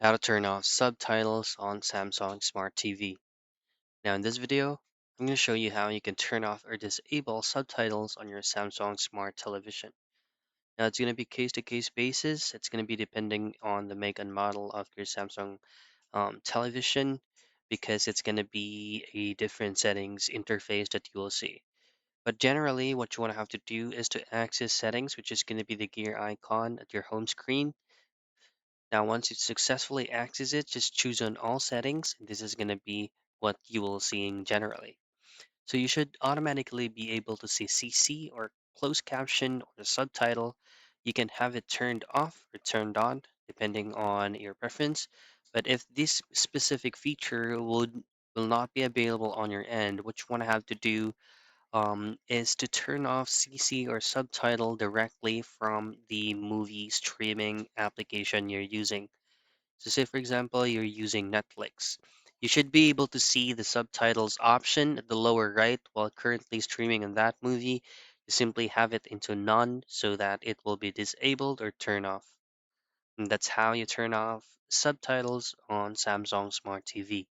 How to turn off subtitles on Samsung Smart TV. Now in this video, I'm going to show you how you can turn off or disable subtitles on your Samsung Smart television. Now it's going to be case-to-case basis. It's going to be depending on the make and model of your Samsung television because it's going to be a different settings interface that you will see. But generally, what you want to have to do is to access settings, which is going to be the gear icon at your home screen. Now, once you successfully access it, just choose on all settings. This is going to be what you will see generally. So you should automatically be able to see CC or closed caption or the subtitle. You can have it turned off or turned on depending on your preference. But if this specific feature will not be available on your end, what you want to have to do is to turn off CC or subtitle directly from the movie streaming application you're using. So say for example, you're using Netflix. You should be able to see the subtitles option at the lower right while currently streaming on that movie. You simply have it into none so that it will be disabled or turned off. And that's how you turn off subtitles on Samsung Smart TV.